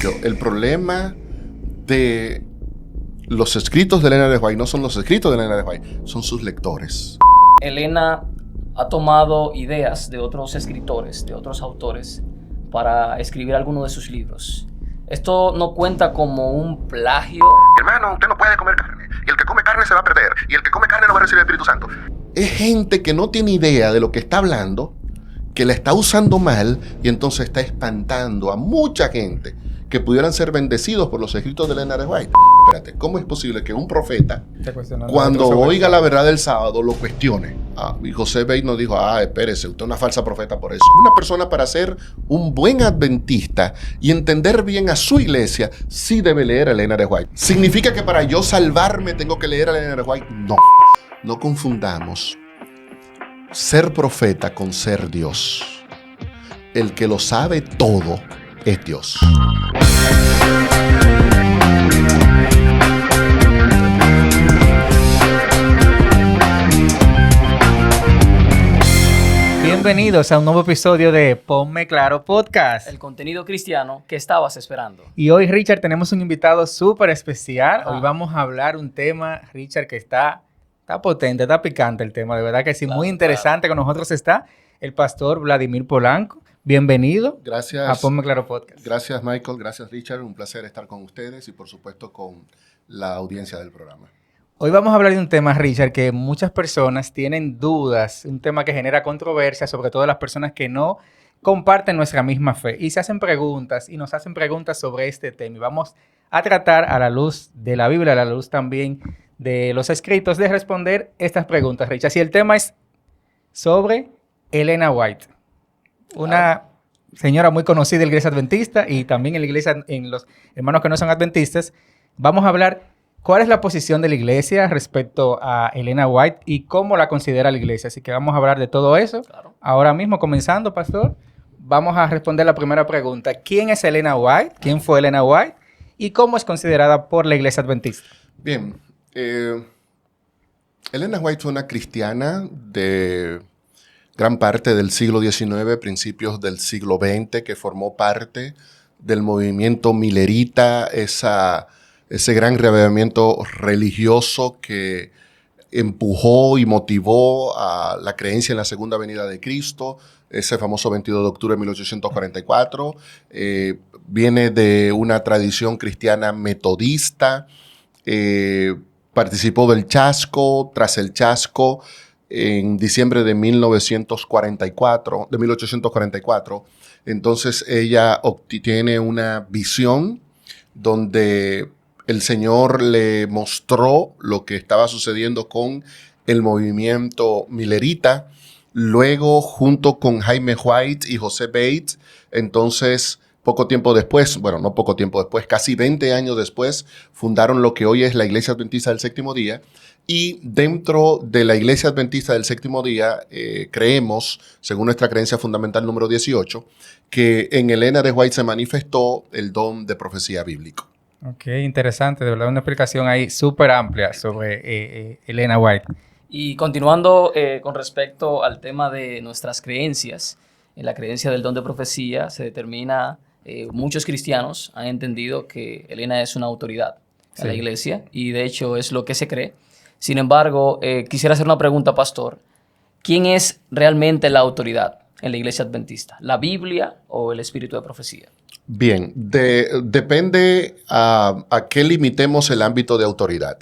El problema de los escritos de Elena de White no son los escritos de Elena de White, son sus lectores. Elena ha tomado ideas de otros escritores, de otros autores, para escribir algunos de sus libros. Esto no cuenta como un plagio. Hermano, usted no puede comer carne. Y el que come carne se va a perder. Y el que come carne no va a recibir el Espíritu Santo. Es gente que no tiene idea de lo que está hablando, que la está usando mal y entonces está espantando a mucha gente que pudieran ser bendecidos por los escritos de Elena de White. Espérate, ¿cómo es posible que un profeta, cuando oiga la verdad del sábado, lo cuestione? Y José Bates nos dijo, espérese, usted es una falsa profeta por eso. Una persona, para ser un buen adventista y entender bien a su iglesia, sí debe leer a Elena de White. ¿Significa que para yo salvarme tengo que leer a Elena de White? No. No confundamos ser profeta con ser Dios. El que lo sabe todo es Dios. Bienvenidos a un nuevo episodio de Ponme Claro Podcast. El contenido cristiano que estabas esperando. Y hoy, Richard, tenemos un invitado súper especial. Hoy vamos a hablar un tema, Richard, que está potente, está picante el tema. De verdad que sí, muy interesante. Con nosotros está el pastor Vladimir Polanco. Bienvenido. Gracias a Ponme Claro Podcast. Gracias, Michael. Gracias, Richard. Un placer estar con ustedes y, por supuesto, con la audiencia del programa. Hoy vamos a hablar de un tema, Richard, que muchas personas tienen dudas, un tema que genera controversia, sobre todo las personas que no comparten nuestra misma fe y se hacen preguntas y nos hacen preguntas sobre este tema. Y vamos a tratar a la luz de la Biblia, a la luz también de los escritos, de responder estas preguntas, Richard. Y el tema es sobre Elena White, una señora muy conocida en la iglesia adventista y también en la iglesia, en los hermanos que no son adventistas. Vamos a hablar cuál es la posición de la iglesia respecto a Elena White y cómo la considera la iglesia. Así que vamos a hablar de todo eso. Claro. Ahora mismo, comenzando, pastor, vamos a responder la primera pregunta. ¿Quién es Elena White? ¿Quién fue Elena White? ¿Y cómo es considerada por la iglesia adventista? Bien. Elena White fue una cristiana de gran parte del siglo XIX, principios del siglo XX, que formó parte del movimiento milerita, ese gran reavivamiento religioso que empujó y motivó a la creencia en la segunda venida de Cristo, ese famoso 22 de octubre de 1844. Viene de una tradición cristiana metodista, participó del chasco. Tras el chasco, en diciembre de 1844, entonces ella tiene una visión donde el Señor le mostró lo que estaba sucediendo con el movimiento milerita. Luego, junto con Jaime White y José Bates, entonces, casi 20 años después, fundaron lo que hoy es la Iglesia Adventista del Séptimo Día. Y dentro de la Iglesia Adventista del Séptimo Día, creemos, según nuestra creencia fundamental número 18, que en Elena de White se manifestó el don de profecía bíblico. Ok, interesante. De verdad, una explicación ahí súper amplia sobre Elena White. Y continuando con respecto al tema de nuestras creencias, en la creencia del don de profecía se determina, muchos cristianos han entendido que Elena es una autoridad en la iglesia y de hecho es lo que se cree. Sin embargo, quisiera hacer una pregunta, pastor. ¿Quién es realmente la autoridad en la iglesia adventista? ¿La Biblia o el espíritu de profecía? Bien, depende a qué limitemos el ámbito de autoridad.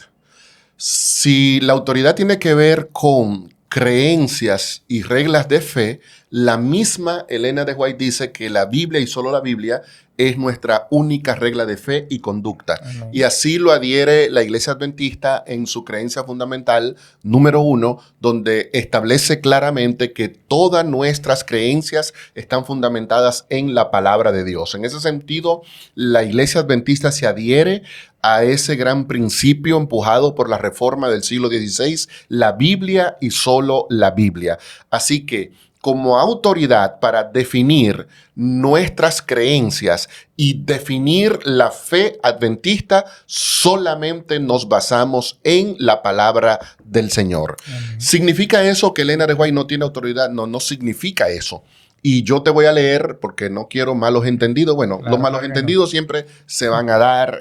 Si la autoridad tiene que ver con creencias y reglas de fe, la misma Elena de White dice que la Biblia y solo la Biblia es nuestra única regla de fe y conducta. Amén. Y así lo adhiere la Iglesia Adventista en su creencia fundamental número 1, donde establece claramente que todas nuestras creencias están fundamentadas en la palabra de Dios. En ese sentido, la Iglesia Adventista se adhiere a ese gran principio empujado por la Reforma del siglo XVI, la Biblia y solo la Biblia. Así que, como autoridad para definir nuestras creencias y definir la fe adventista, solamente nos basamos en la palabra del Señor. ¿Significa eso que Elena de White no tiene autoridad? No, no significa eso. Y yo te voy a leer, porque no quiero malos entendidos. Bueno, Claro, los malos claro que entendidos siempre se van a dar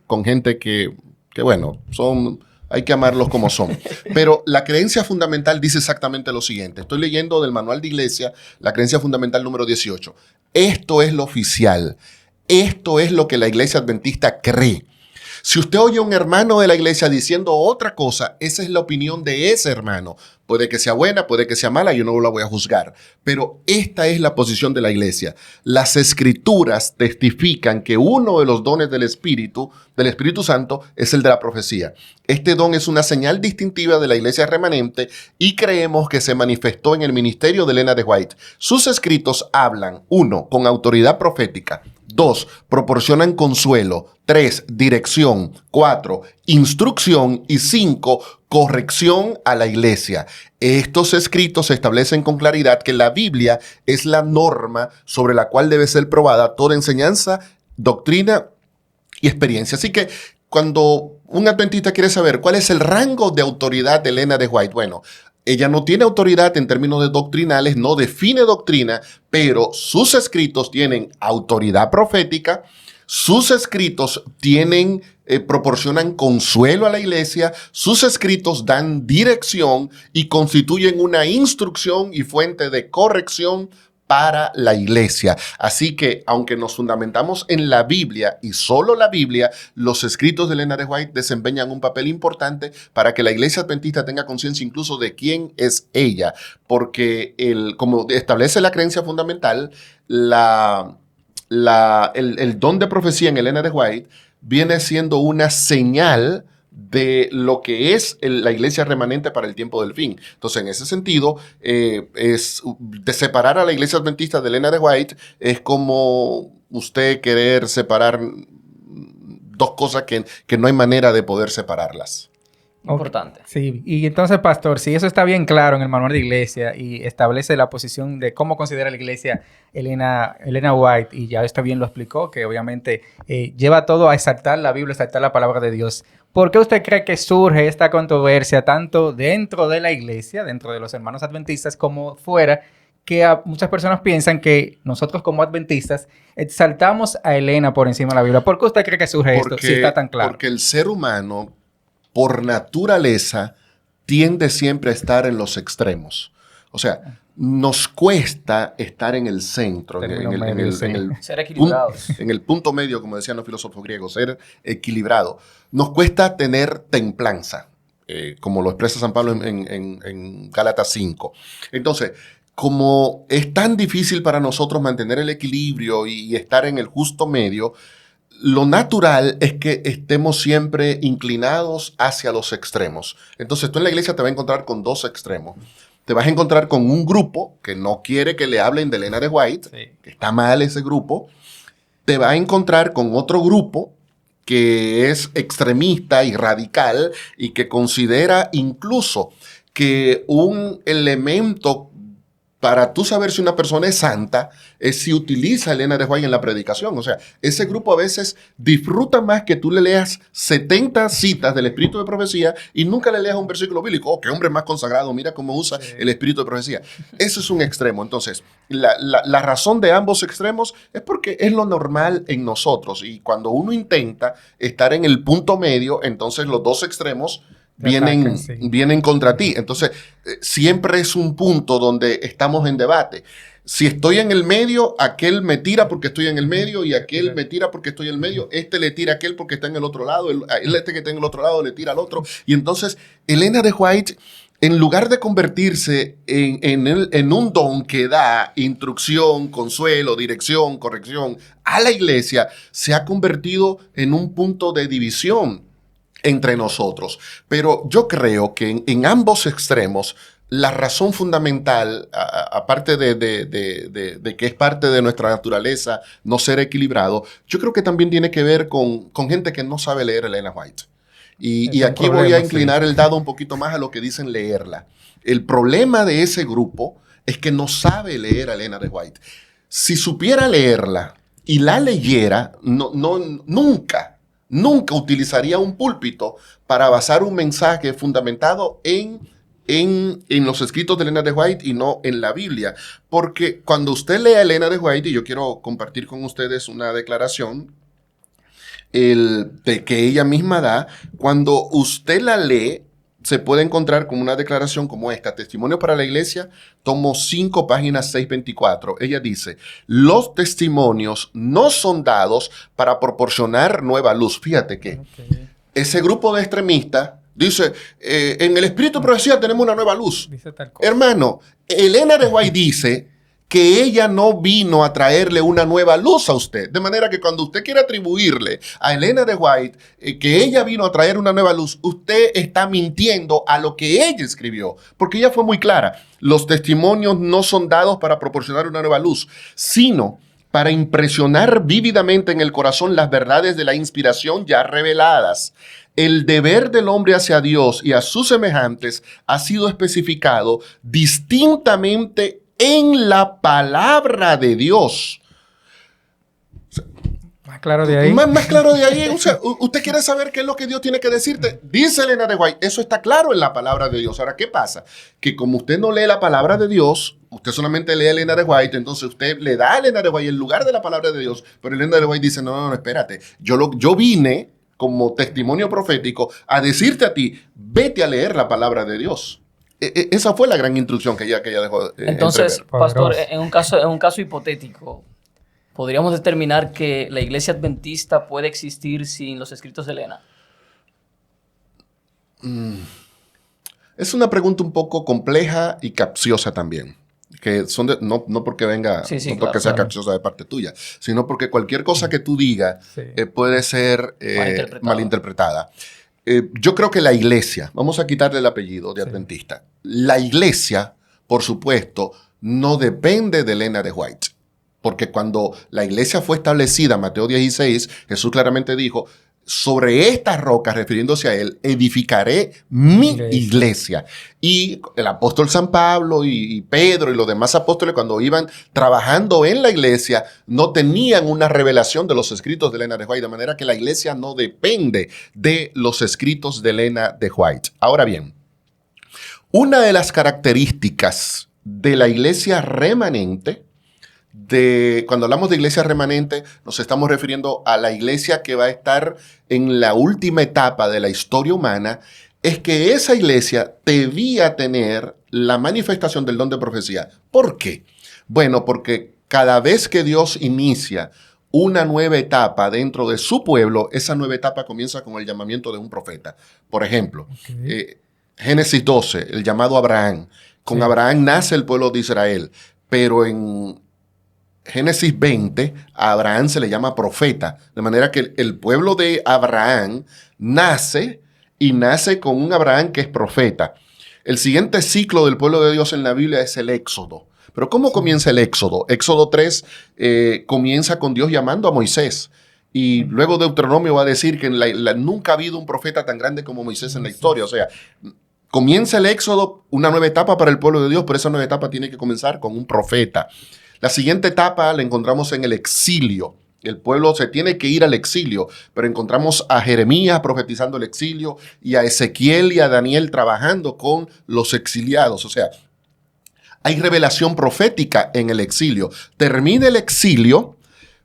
con gente que bueno, hay que amarlos como son. Pero la creencia fundamental dice exactamente lo siguiente. Estoy leyendo del Manual de Iglesia, la creencia fundamental número 18. Esto es lo oficial. Esto es lo que la Iglesia Adventista cree. Si usted oye a un hermano de la iglesia diciendo otra cosa, esa es la opinión de ese hermano. Puede que sea buena, puede que sea mala, yo no la voy a juzgar. Pero esta es la posición de la iglesia. Las escrituras testifican que uno de los dones del Espíritu Santo, es el de la profecía. Este don es una señal distintiva de la iglesia remanente y creemos que se manifestó en el ministerio de Elena de White. Sus escritos hablan, 1, con autoridad profética. 2, proporcionan consuelo. 3, dirección. 4, instrucción. Y 5, corrección a la iglesia. Estos escritos establecen con claridad que la Biblia es la norma sobre la cual debe ser probada toda enseñanza, doctrina y experiencia. Así que cuando un adventista quiere saber cuál es el rango de autoridad de Elena de White, bueno, ella no tiene autoridad en términos de doctrinales, no define doctrina, pero sus escritos tienen autoridad profética, sus escritos proporcionan consuelo a la iglesia, sus escritos dan dirección y constituyen una instrucción y fuente de corrección para la iglesia. Así que, aunque nos fundamentamos en la Biblia y solo la Biblia, los escritos de Elena de White desempeñan un papel importante para que la iglesia adventista tenga conciencia incluso de quién es ella, porque como establece la creencia fundamental, el don de profecía en Elena de White viene siendo una señal de lo que es la iglesia remanente para el tiempo del fin. Entonces, en ese sentido, es de separar a la iglesia adventista de Elena de White es como usted querer separar dos cosas que no hay manera de poder separarlas. Importante. Sí, y entonces, pastor, si eso está bien claro en el manual de iglesia y establece la posición de cómo considera la iglesia Elena White, y ya esto bien lo explicó, que obviamente lleva todo a exaltar la Biblia, exaltar la palabra de Dios. ¿Por qué usted cree que surge esta controversia tanto dentro de la iglesia, dentro de los hermanos adventistas, como fuera, que muchas personas piensan que nosotros como adventistas exaltamos a Elena por encima de la Biblia? ¿Por qué usted cree que surge esto si está tan claro? Porque el ser humano, por naturaleza, tiende siempre a estar en los extremos. O sea, nos cuesta estar en el centro, ser equilibrados. En el punto medio, como decían los filósofos griegos, ser equilibrado. Nos cuesta tener templanza, como lo expresa San Pablo en Gálatas 5. Entonces, como es tan difícil para nosotros mantener el equilibrio y estar en el justo medio, lo natural es que estemos siempre inclinados hacia los extremos. Entonces, tú en la iglesia te vas a encontrar con dos extremos. Te vas a encontrar con un grupo que no quiere que le hablen de Elena de White, Sí. que está mal ese grupo. Te vas a encontrar con otro grupo que es extremista y radical y que considera incluso que un elemento para tú saber si una persona es santa, es si utiliza a Elena de White en la predicación. O sea, ese grupo a veces disfruta más que tú le leas 70 citas del Espíritu de Profecía y nunca le leas un versículo bíblico. ¡Oh, qué hombre más consagrado! Mira cómo usa el Espíritu de Profecía. Eso es un extremo. Entonces, la razón de ambos extremos es porque es lo normal en nosotros. Y cuando uno intenta estar en el punto medio, entonces los dos extremos vienen contra ti. Entonces, siempre es un punto donde estamos en debate. Si estoy en el medio, aquel me tira porque estoy en el medio y aquel me tira porque estoy en el medio. Este le tira a aquel porque está en el otro lado. Este que está en el otro lado le tira al otro. Y entonces, Elena de White, en lugar de convertirse en un don que da instrucción, consuelo, dirección, corrección a la iglesia, se ha convertido en un punto de división entre nosotros. Pero yo creo que en ambos extremos, la razón fundamental, aparte de que es parte de nuestra naturaleza no ser equilibrado, yo creo que también tiene que ver con gente que no sabe leer Elena White. Y aquí voy a inclinar el dado un poquito más a lo que dicen leerla. El problema de ese grupo es que no sabe leer a Elena de White. Si supiera leerla y la leyera, nunca utilizaría un púlpito para basar un mensaje fundamentado en en los escritos de Elena de White y no en la Biblia. Porque cuando usted lee a Elena de White, y yo quiero compartir con ustedes una declaración de que ella misma da, cuando usted la lee, se puede encontrar con una declaración como esta: Testimonio para la Iglesia, tomo 5, páginas 624. Ella dice: los testimonios no son dados para proporcionar nueva luz. Fíjate que ese grupo de extremistas dice, en el espíritu de profecía tenemos una nueva luz. Dice tal cosa. Hermano, Elena de White dice que ella no vino a traerle una nueva luz a usted. De manera que cuando usted quiere atribuirle a Elena de White que ella vino a traer una nueva luz, usted está mintiendo a lo que ella escribió. Porque ella fue muy clara. Los testimonios no son dados para proporcionar una nueva luz, sino para impresionar vívidamente en el corazón las verdades de la inspiración ya reveladas. El deber del hombre hacia Dios y a sus semejantes ha sido especificado distintamente en la palabra de Dios. Más claro de ahí. Más claro de ahí. O sea, usted quiere saber qué es lo que Dios tiene que decirte. Dice Elena de White, eso está claro en la palabra de Dios. Ahora, ¿qué pasa? Que como usted no lee la palabra de Dios, usted solamente lee a Elena de White, entonces usted le da a Elena de White el lugar de la palabra de Dios, pero Elena de White dice, no, espérate. Yo vine como testimonio profético a decirte a ti, vete a leer la palabra de Dios. Esa fue la gran instrucción que ella dejó. Entonces, entrever. pastor, en un caso hipotético, ¿podríamos determinar que la iglesia adventista puede existir sin los escritos de Elena? Es una pregunta un poco compleja y capciosa también. Que son no porque venga, Sí, no porque sea capciosa de parte tuya, sino porque cualquier cosa que tú digas puede ser malinterpretada. Yo creo que la iglesia, vamos a quitarle el apellido de adventista, la iglesia, por supuesto, no depende de Elena de White. Porque cuando la iglesia fue establecida, Mateo 16, Jesús claramente dijo, sobre estas rocas, refiriéndose a él, edificaré mi iglesia. Y el apóstol San Pablo y Pedro y los demás apóstoles, cuando iban trabajando en la iglesia, no tenían una revelación de los escritos de Elena de White, de manera que la iglesia no depende de los escritos de Elena de White. Ahora bien, una de las características de la iglesia remanente, cuando hablamos de iglesia remanente, nos estamos refiriendo a la iglesia que va a estar en la última etapa de la historia humana, es que esa iglesia debía tener la manifestación del don de profecía. ¿Por qué? Bueno, porque cada vez que Dios inicia una nueva etapa dentro de su pueblo, esa nueva etapa comienza con el llamamiento de un profeta. Por ejemplo, Génesis 12, el llamado a Abraham. Con Abraham nace el pueblo de Israel, pero en Génesis 20, a Abraham se le llama profeta, de manera que el pueblo de Abraham nace y nace con un Abraham que es profeta. El siguiente ciclo del pueblo de Dios en la Biblia es el Éxodo. Pero ¿cómo comienza el Éxodo? Éxodo 3 comienza con Dios llamando a Moisés. Y luego Deuteronomio va a decir que nunca ha habido un profeta tan grande como Moisés en la historia. O sea, comienza el Éxodo, una nueva etapa para el pueblo de Dios, pero esa nueva etapa tiene que comenzar con un profeta. La siguiente etapa la encontramos en el exilio. El pueblo se tiene que ir al exilio, pero encontramos a Jeremías profetizando el exilio y a Ezequiel y a Daniel trabajando con los exiliados. O sea, hay revelación profética en el exilio. Termina el exilio,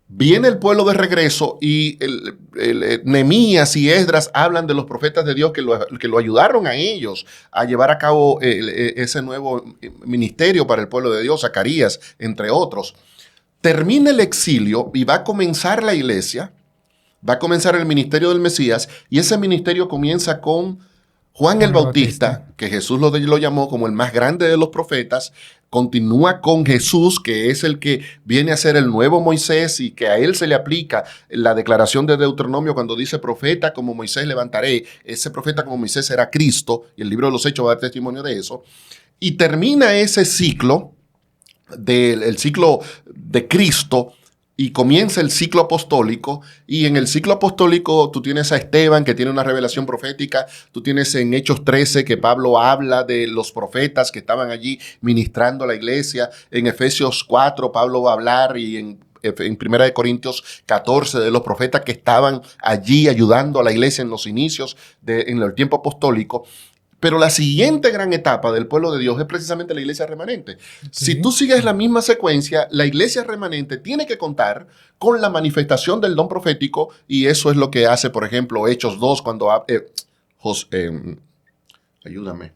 viene el pueblo de regreso y Nehemías y Esdras hablan de los profetas de Dios que lo ayudaron a ellos a llevar a cabo ese nuevo ministerio para el pueblo de Dios, Zacarías, entre otros. Termina el exilio y va a comenzar la iglesia, va a comenzar el ministerio del Mesías, y ese ministerio comienza con Juan el Bautista, que Jesús lo llamó como el más grande de los profetas. Continúa con Jesús, que es el que viene a ser el nuevo Moisés y que a él se le aplica la declaración de Deuteronomio cuando dice profeta como Moisés levantaré. Ese profeta como Moisés era Cristo, y el libro de los Hechos va a dar testimonio de eso. Y termina ese ciclo, el ciclo de Cristo, y comienza el ciclo apostólico. Y en el ciclo apostólico tú tienes a Esteban, que tiene una revelación profética. Tú tienes en Hechos 13 que Pablo habla de los profetas que estaban allí ministrando a la iglesia. En Efesios 4 Pablo va a hablar, y en 1 Corintios 14 de los profetas que estaban allí ayudando a la iglesia en los inicios, en el tiempo apostólico. Pero la siguiente gran etapa del pueblo de Dios es precisamente la iglesia remanente. Si tú sigues la misma secuencia, la iglesia remanente tiene que contar con la manifestación del don profético, y eso es lo que hace, por ejemplo, Hechos 2, cuando... ayúdame.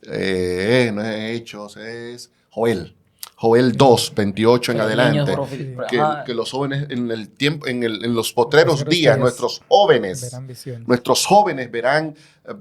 No es Hechos, es Joel. Joel 2, 28 en adelante, que los jóvenes en los postreros días, nuestros jóvenes verán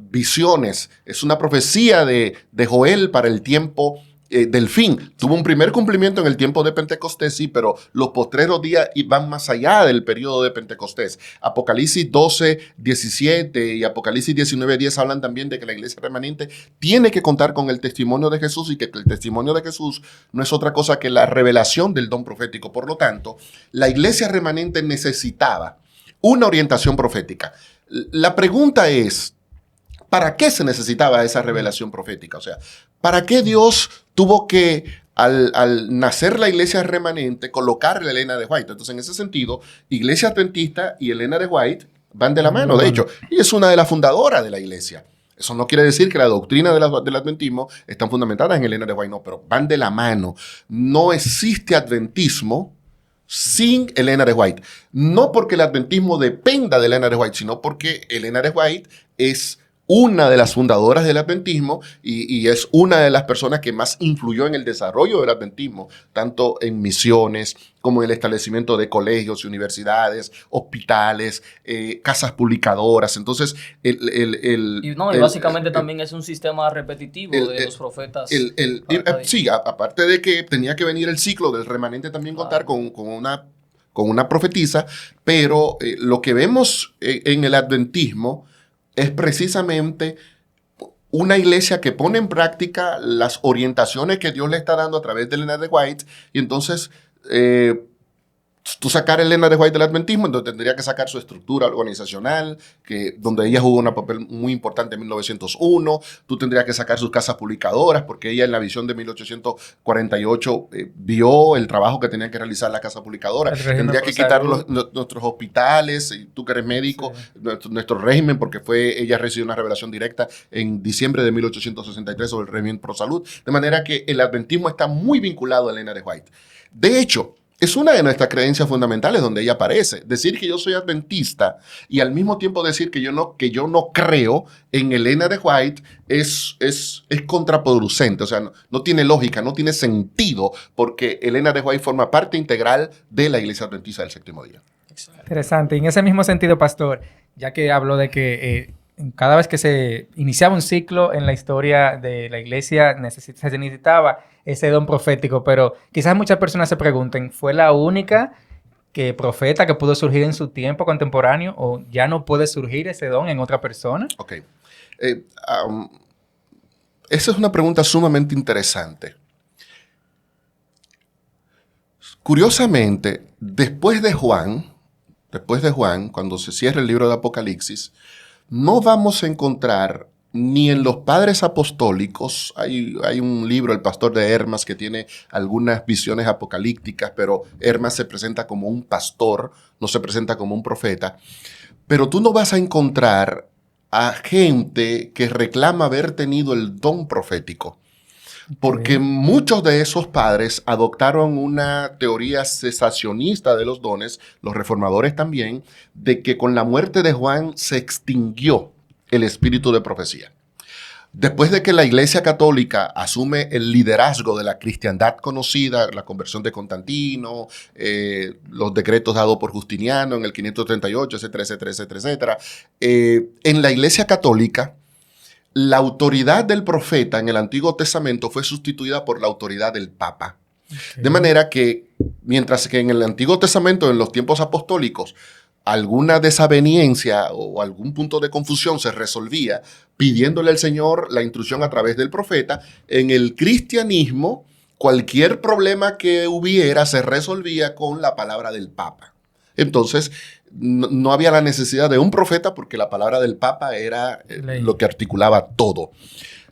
visiones. Es una profecía de Joel para el tiempo del fin. Tuvo un primer cumplimiento en el tiempo de Pentecostés, sí, pero los postreros días van más allá del periodo de Pentecostés. Apocalipsis 12, 17 y Apocalipsis 19, 10 hablan también de que la iglesia remanente tiene que contar con el testimonio de Jesús, y que el testimonio de Jesús no es otra cosa que la revelación del don profético. Por lo tanto, la iglesia remanente necesitaba una orientación profética. La pregunta es, ¿para qué se necesitaba esa revelación profética? O sea, ¿para qué Dios tuvo que, al nacer la iglesia remanente, colocarle a Elena de White? Entonces, en ese sentido, Iglesia Adventista y Elena de White van de la mano, de hecho, y es una de las fundadoras de la iglesia. Eso no quiere decir que la doctrina del adventismo están fundamentadas en Elena de White, no, pero van de la mano. No existe adventismo sin Elena de White. No porque el adventismo dependa de Elena de White, sino porque Elena de White es una de las fundadoras del adventismo y es una de las personas que más influyó en el desarrollo del adventismo, tanto en misiones como en el establecimiento de colegios y universidades, hospitales, casas publicadoras. Entonces, básicamente también es un sistema repetitivo de los profetas. Sí, aparte de que tenía que venir el ciclo del remanente, también contar con una profetisa, pero lo que vemos en el adventismo es precisamente una iglesia que pone en práctica las orientaciones que Dios le está dando a través de Elena de White, y entonces tú sacar a Elena de White del adventismo, entonces tendría que sacar su estructura organizacional, donde ella jugó un papel muy importante en 1901. Tú tendrías que sacar sus casas publicadoras, porque ella en la visión de 1848 vio el trabajo que tenía que realizar la casa publicadora. Tendría que quitar nuestros hospitales, y tú que eres médico, sí, nuestro régimen, porque ella recibió una revelación directa en diciembre de 1863 sobre el régimen pro salud. De manera que el adventismo está muy vinculado a Elena de White. De hecho, es una de nuestras creencias fundamentales donde ella aparece. Decir que yo soy adventista y al mismo tiempo decir que yo no creo en Elena de White es contraproducente. O sea, no tiene lógica, no tiene sentido, porque Elena de White forma parte integral de la Iglesia Adventista del Séptimo Día. Interesante. Y en ese mismo sentido, pastor, ya que hablo de que cada vez que se iniciaba un ciclo en la historia de la iglesia se necesitaba ese don profético, pero quizás muchas personas se pregunten, ¿fue la única profeta que pudo surgir en su tiempo contemporáneo, o ya no puede surgir ese don en otra persona? Ok. Esa es una pregunta sumamente interesante. Curiosamente, después de Juan, cuando se cierra el libro de Apocalipsis, no vamos a encontrar ni en los padres apostólicos. Hay un libro, El Pastor de Hermas, que tiene algunas visiones apocalípticas, pero Hermas se presenta como un pastor, no se presenta como un profeta. Pero tú no vas a encontrar a gente que reclama haber tenido el don profético, porque muchos de esos padres adoptaron una teoría cesacionista de los dones, los reformadores también, de que con la muerte de Juan se extinguió el espíritu de profecía. Después de que la Iglesia Católica asume el liderazgo de la cristiandad conocida, la conversión de Constantino, los decretos dados por Justiniano en el 538, etcétera, etcétera, etcétera, etcétera, en la Iglesia Católica, la autoridad del profeta en el Antiguo Testamento fue sustituida por la autoridad del Papa. De manera que, mientras que en el Antiguo Testamento, en los tiempos apostólicos, alguna desaveniencia o algún punto de confusión se resolvía pidiéndole al Señor la instrucción a través del profeta, en el cristianismo, cualquier problema que hubiera se resolvía con la palabra del Papa. Entonces, no había la necesidad de un profeta, porque la palabra del Papa era lo que articulaba todo.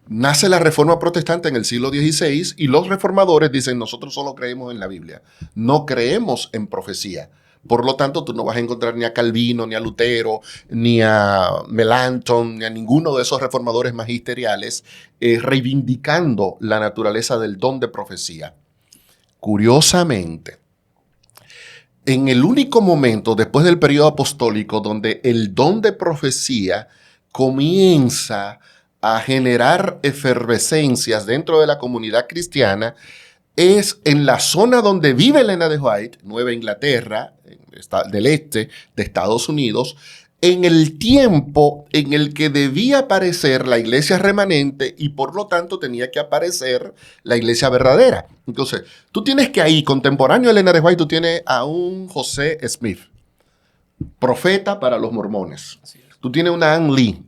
Nace la Reforma Protestante en el siglo XVI y los reformadores dicen, nosotros solo creemos en la Biblia, no creemos en profecía. Por lo tanto, tú no vas a encontrar ni a Calvino, ni a Lutero, ni a Melanchthon, ni a ninguno de esos reformadores magisteriales reivindicando la naturaleza del don de profecía. Curiosamente, en el único momento después del periodo apostólico donde el don de profecía comienza a generar efervescencias dentro de la comunidad cristiana es en la zona donde vive Elena de White, Nueva Inglaterra, del este de Estados Unidos, en el tiempo en el que debía aparecer la iglesia remanente y por lo tanto tenía que aparecer la iglesia verdadera. Entonces, tú tienes que ahí, contemporáneo a Elena de White, tú tienes a un José Smith, profeta para los mormones. Tú tienes una Ann Lee,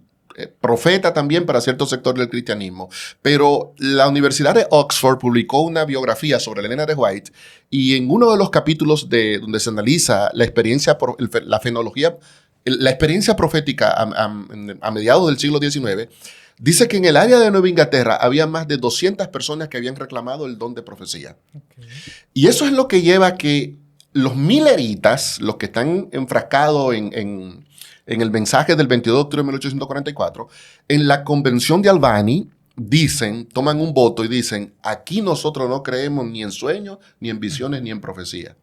profeta también para cierto sector del cristianismo. Pero la Universidad de Oxford publicó una biografía sobre Elena de White y en uno de los capítulos donde se analiza la experiencia, la fenología, la experiencia profética a mediados del siglo XIX, dice que en el área de Nueva Inglaterra había más de 200 personas que habían reclamado el don de profecía. Okay. Y eso es lo que lleva a que los milleritas, los que están enfrascados en el mensaje del 22 de octubre de 1844, en la convención de Albany, toman un voto y dicen, aquí nosotros no creemos ni en sueños, ni en visiones, ni en profecía.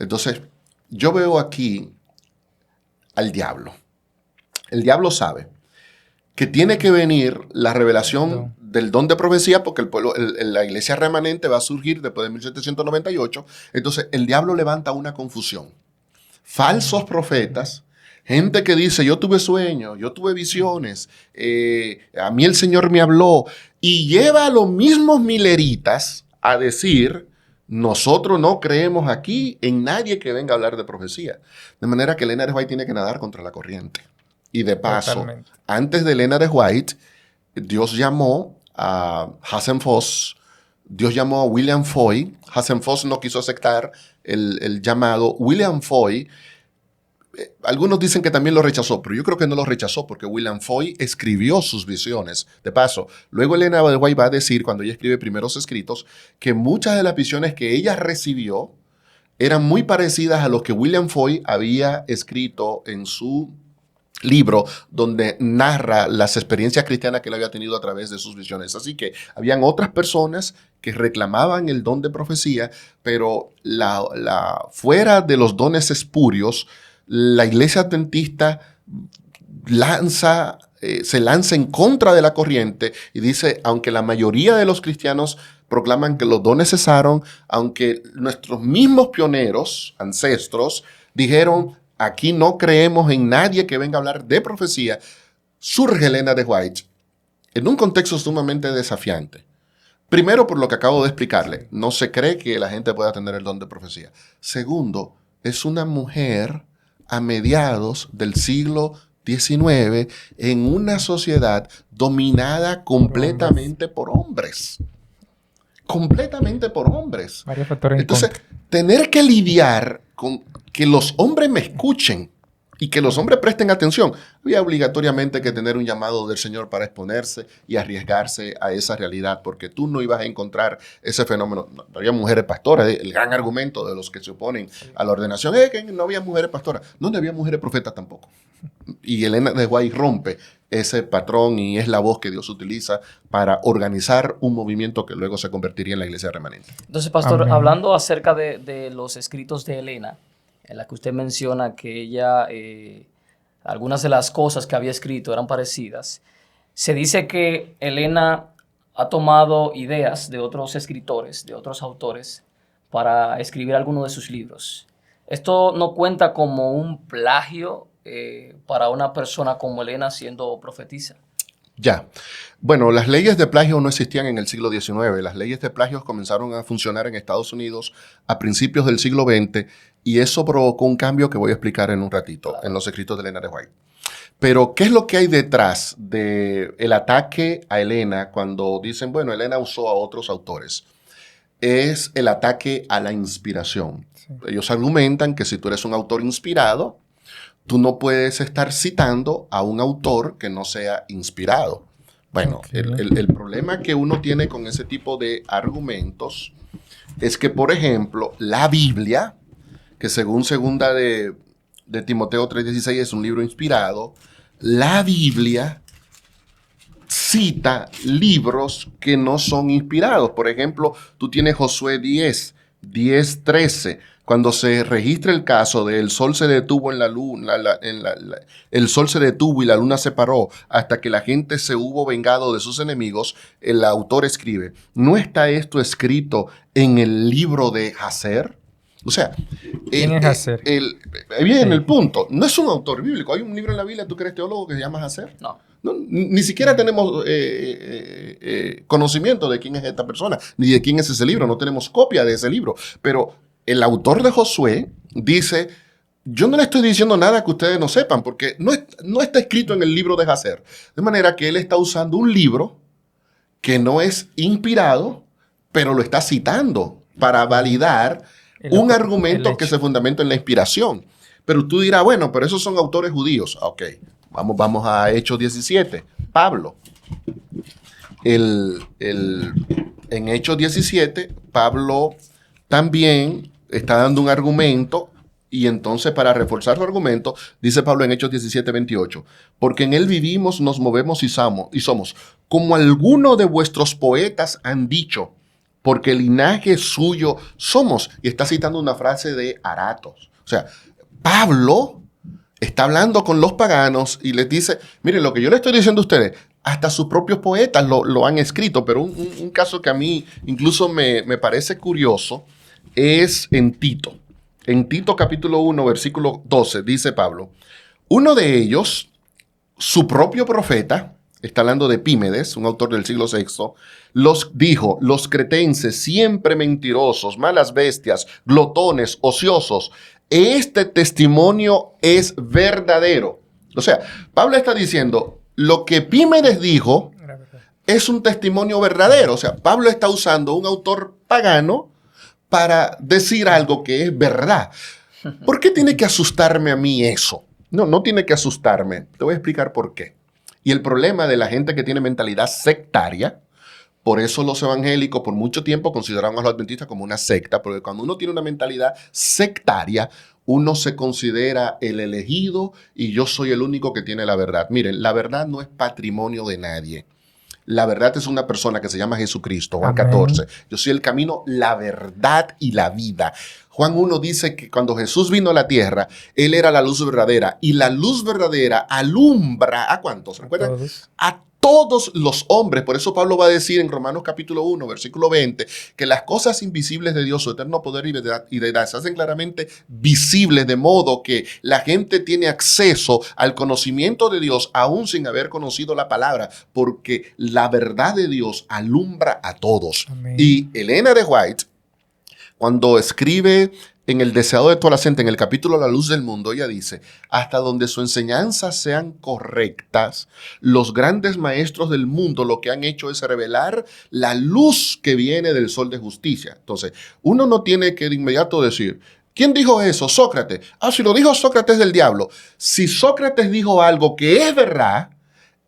Entonces, yo veo aquí al diablo. El diablo sabe que tiene que venir la revelación del don de profecía porque la iglesia remanente va a surgir después de 1798. Entonces, el diablo levanta una confusión. Falsos profetas, gente que dice, yo tuve sueños, yo tuve visiones, a mí el Señor me habló, y lleva a los mismos mileritas a decir, nosotros no creemos aquí en nadie que venga a hablar de profecía. De manera que Elena de White tiene que nadar contra la corriente. Y de paso, totalmente, antes de Elena de White, Dios llamó a Hassan Foss, Dios llamó a William Foy. Hassan Foss no quiso aceptar el llamado. William Foy, algunos dicen que también lo rechazó, pero yo creo que no lo rechazó porque William Foy escribió sus visiones. De paso, luego Elena de White va a decir, cuando ella escribe primeros escritos, que muchas de las visiones que ella recibió eran muy parecidas a los que William Foy había escrito en su libro donde narra las experiencias cristianas que él había tenido a través de sus visiones. Así que habían otras personas que reclamaban el don de profecía, pero fuera de los dones espurios, la iglesia adventista se lanza en contra de la corriente y dice, aunque la mayoría de los cristianos proclaman que los dones cesaron, aunque nuestros mismos pioneros, ancestros, dijeron, aquí no creemos en nadie que venga a hablar de profecía, surge Elena de White en un contexto sumamente desafiante. Primero, por lo que acabo de explicarle, no se cree que la gente pueda tener el don de profecía. Segundo, es una mujer a mediados del siglo XIX en una sociedad dominada completamente por hombres. Completamente por hombres. Varios factores. Entonces, tener que lidiar con que los hombres me escuchen y que los hombres presten atención, había obligatoriamente que tener un llamado del Señor para exponerse y arriesgarse a esa realidad, porque tú no ibas a encontrar ese fenómeno. No había mujeres pastoras, el gran argumento de los que se oponen a la ordenación es que no había mujeres pastoras, no había mujeres profetas tampoco. Y Elena de White rompe ese patrón y es la voz que Dios utiliza para organizar un movimiento que luego se convertiría en la iglesia remanente. Entonces, pastor, Amén. hablando acerca de los escritos de Elena, en la que usted menciona que ella, algunas de las cosas que había escrito eran parecidas, se dice que Elena ha tomado ideas de otros escritores, de otros autores, para escribir algunos de sus libros. ¿Esto no cuenta como un plagio para una persona como Elena siendo profetisa? Ya. Bueno, las leyes de plagio no existían en el siglo XIX. Las leyes de plagio comenzaron a funcionar en Estados Unidos a principios del siglo XX y eso provocó un cambio que voy a explicar en un ratito, en los escritos de Elena de White. Pero, ¿qué es lo que hay detrás del ataque a Elena cuando dicen, bueno, Elena usó a otros autores? Es el ataque a la inspiración. Sí. Ellos argumentan que si tú eres un autor inspirado, tú no puedes estar citando a un autor que no sea inspirado. Bueno, okay. el problema que uno tiene con ese tipo de argumentos es que, por ejemplo, la Biblia que según segunda de Timoteo 3:16 es un libro inspirado, la Biblia cita libros que no son inspirados. Por ejemplo, tú tienes Josué 10:13, cuando se registra el caso de el sol se detuvo en la luna, el sol se detuvo y la luna se paró hasta que la gente se hubo vengado de sus enemigos, el autor escribe, ¿no está esto escrito en el libro de Jacer? O sea, ¿Quién es Jacer? Bien, el punto. No es un autor bíblico. Hay un libro en la Biblia, ¿tú que eres teólogo, que se llama Jacer? No. No, ni siquiera tenemos conocimiento de quién es esta persona, ni de quién es ese libro. No tenemos copia de ese libro. Pero el autor de Josué dice, yo no le estoy diciendo nada que ustedes no sepan, porque no está escrito en el libro de Jacer. De manera que él está usando un libro que no es inspirado, pero lo está citando para validar un argumento que se fundamenta en la inspiración. Pero tú dirás, bueno, pero esos son autores judíos. Ok, vamos a Hechos 17. Pablo. En Hechos 17, Pablo también está dando un argumento, y entonces para reforzar su argumento, dice Pablo en Hechos 17:28, porque en él vivimos, nos movemos y somos, como algunos de vuestros poetas han dicho, porque linaje suyo somos. Y está citando una frase de Aratos. O sea, Pablo está hablando con los paganos y les dice, miren, lo que yo le estoy diciendo a ustedes, hasta sus propios poetas lo han escrito. Pero un caso que a mí incluso me parece curioso es en Tito. En Tito capítulo 1, versículo 12, dice Pablo, uno de ellos, su propio profeta, está hablando de Epímenes, un autor del siglo VI, dijo, los cretenses siempre mentirosos, malas bestias, glotones, ociosos, este testimonio es verdadero. O sea, Pablo está diciendo, lo que Epímenes dijo es un testimonio verdadero. O sea, Pablo está usando un autor pagano para decir algo que es verdad. ¿Por qué tiene que asustarme a mí eso? No tiene que asustarme. Te voy a explicar por qué. Y el problema de la gente que tiene mentalidad sectaria, por eso los evangélicos por mucho tiempo consideraron a los adventistas como una secta, porque cuando uno tiene una mentalidad sectaria, uno se considera el elegido y yo soy el único que tiene la verdad. Miren, la verdad no es patrimonio de nadie. La verdad es una persona que se llama Jesucristo, Juan 14. Yo soy el camino, la verdad y la vida. Juan 1 dice que cuando Jesús vino a la tierra, Él era la luz verdadera. Y la luz verdadera alumbra, ¿a cuántos? ¿Recuerdan? A todos los hombres. Por eso Pablo va a decir en Romanos capítulo 1, versículo 20, que las cosas invisibles de Dios, su eterno poder y deidad, se hacen claramente visibles, de modo que la gente tiene acceso al conocimiento de Dios aún sin haber conocido la palabra, porque la verdad de Dios alumbra a todos. Amén. Y Elena de White, cuando escribe en El deseado de toda la gente, en el capítulo La luz del mundo, ella dice, hasta donde su enseñanza sean correctas, los grandes maestros del mundo lo que han hecho es revelar la luz que viene del sol de justicia. Entonces, uno no tiene que de inmediato decir, ¿quién dijo eso? Sócrates. Ah, si lo dijo Sócrates, del diablo. Si Sócrates dijo algo que es verdad,